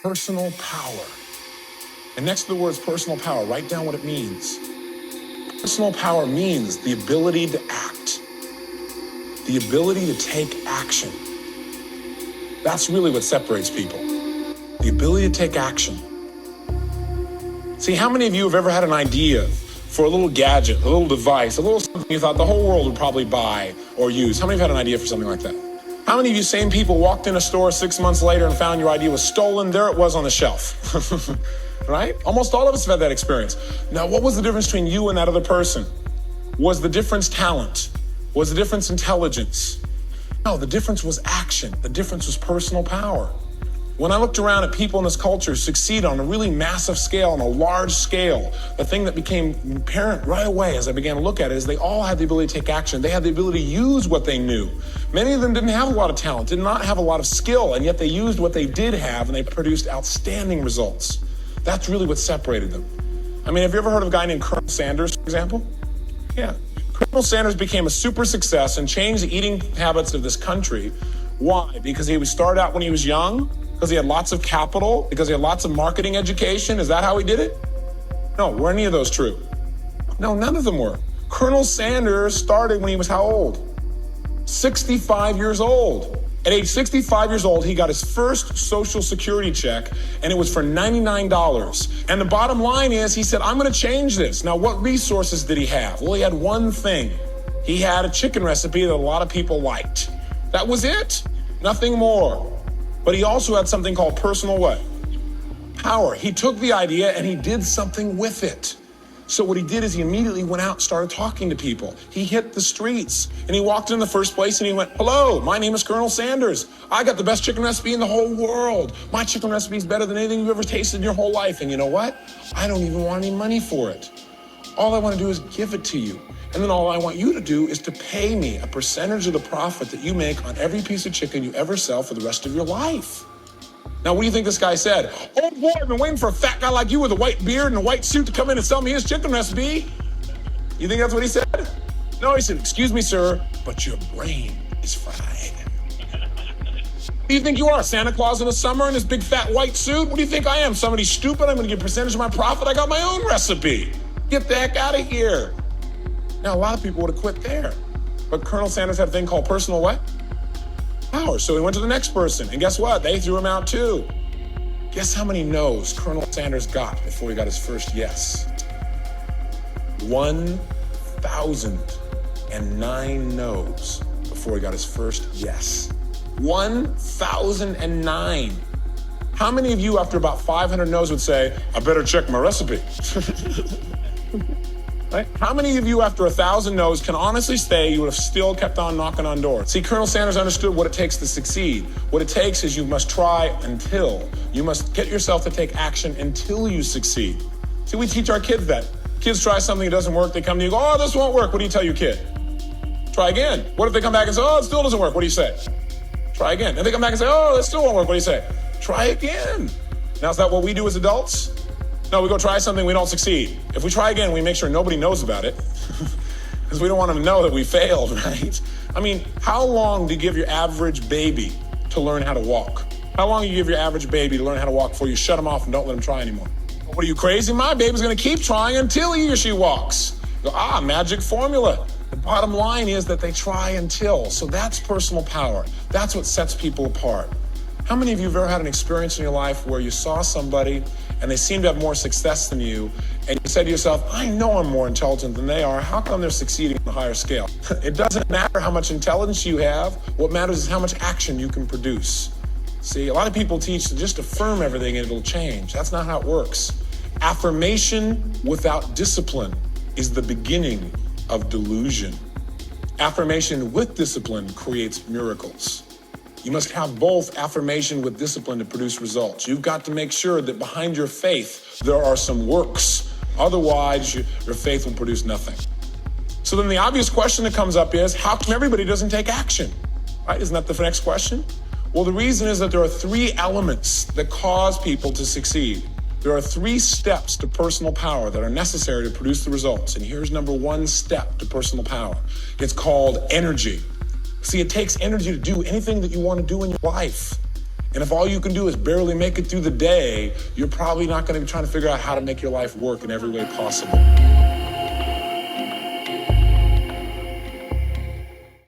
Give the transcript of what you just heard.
Personal power. And next to the words personal power, write down what it means. Personal power means the ability to act, the ability to take action. That's really what separates people. The ability to take action. See, how many of you have ever had an idea for a little gadget, a little device, a little something you thought the whole world would probably buy or use? How many have had an idea for something like that? How many of you same people walked in a store 6 months later and found your idea was stolen? There it was on the shelf. Right? Almost all of us have had that experience. Now, what was the difference between you and that other person? Was the difference talent? Was the difference intelligence? No, the difference was action. The difference was personal power. When I looked around at people in this culture succeed on a really massive scale, on a large scale, the thing that became apparent right away as I began to look at it is they all had the ability to take action. They had the ability to use what they knew. Many of them didn't have a lot of talent, did not have a lot of skill, and yet they used what they did have and they produced outstanding results. That's really what separated them. I mean, have you ever heard of a guy named Colonel Sanders, for example? Yeah. Colonel Sanders became a super success and changed the eating habits of this country. Why? Because he would start out when he was young, because he had lots of capital, because he had lots of marketing education. Is that how he did it? No, were any of those true? No, none of them were. Colonel Sanders started when he was how old? 65 years old. At age 65 years old, he got his first Social Security check, and it was for $99. And the bottom line is, he said, I'm going to change this. Now, what resources did he have? Well, he had one thing. He had a chicken recipe that a lot of people liked. That was it. Nothing more. But he also had something called personal what? Power. He took the idea and he did something with it. So what he did is he immediately went out and started talking to people. He hit the streets and he walked in the first place and he went, hello, my name is Colonel Sanders. I got the best chicken recipe in the whole world. My chicken recipe is better than anything you've ever tasted in your whole life. And you know what? I don't even want any money for it. All I want to do is give it to you. And then all I want you to do is to pay me a percentage of the profit that you make on every piece of chicken you ever sell for the rest of your life. Now, what do you think this guy said? Oh boy, I've been waiting for a fat guy like you with a white beard and a white suit to come in and sell me his chicken recipe. You think that's what he said? No, he said, excuse me, sir, but your brain is fried. Who do you think you are, Santa Claus in the summer in this big fat white suit? What do you think I am? Somebody stupid? I'm gonna get a percentage of my profit? I got my own recipe. Get the heck out of here. Now, a lot of people would have quit there. But Colonel Sanders had a thing called personal what? Power. So he went to the next person. And guess what? They threw him out too. Guess how many no's Colonel Sanders got before he got his first yes? 1,009 no's before he got his first yes. 1,009. How many of you after about 500 no's would say, I better check my recipe? Right? How many of you after 1,000 no's can honestly say you would have still kept on knocking on doors? See, Colonel Sanders understood what it takes to succeed. What it takes is you must try until. You must get yourself to take action until you succeed. See, we teach our kids that. Kids try something, it doesn't work, they come to you and go, oh, this won't work. What do you tell your kid? Try again. What if they come back and say, oh, it still doesn't work? What do you say? Try again. And they come back and say, oh, it still won't work. What do you say? Try again. Now, is that what we do as adults? No, we go try something, we don't succeed. If we try again, we make sure nobody knows about it because we don't want them to know that we failed, right? I mean, how long do you give your average baby to learn how to walk? How long do you give your average baby to learn how to walk before you shut them off and don't let them try anymore? What are you, crazy? My baby's gonna keep trying until he or she walks. You go, magic formula. The bottom line is that they try until. So that's personal power. That's what sets people apart. How many of you have ever had an experience in your life where you saw somebody and they seem to have more success than you, and you said to yourself, I know I'm more intelligent than they are. How come they're succeeding on a higher scale? It doesn't matter how much intelligence you have. What matters is how much action you can produce. See, a lot of people teach to just affirm everything and it'll change. That's not how it works. Affirmation without discipline is the beginning of delusion. Affirmation with discipline creates miracles. You must have both affirmation with discipline to produce results. You've got to make sure that behind your faith, there are some works. Otherwise, your faith will produce nothing. So then the obvious question that comes up is, how come everybody doesn't take action? Right? Isn't that the next question? Well, the reason is that there are three elements that cause people to succeed. There are three steps to personal power that are necessary to produce the results. And here's number one step to personal power. It's called energy. See, it takes energy to do anything that you want to do in your life. And if all you can do is barely make it through the day, you're probably not going to be trying to figure out how to make your life work in every way possible.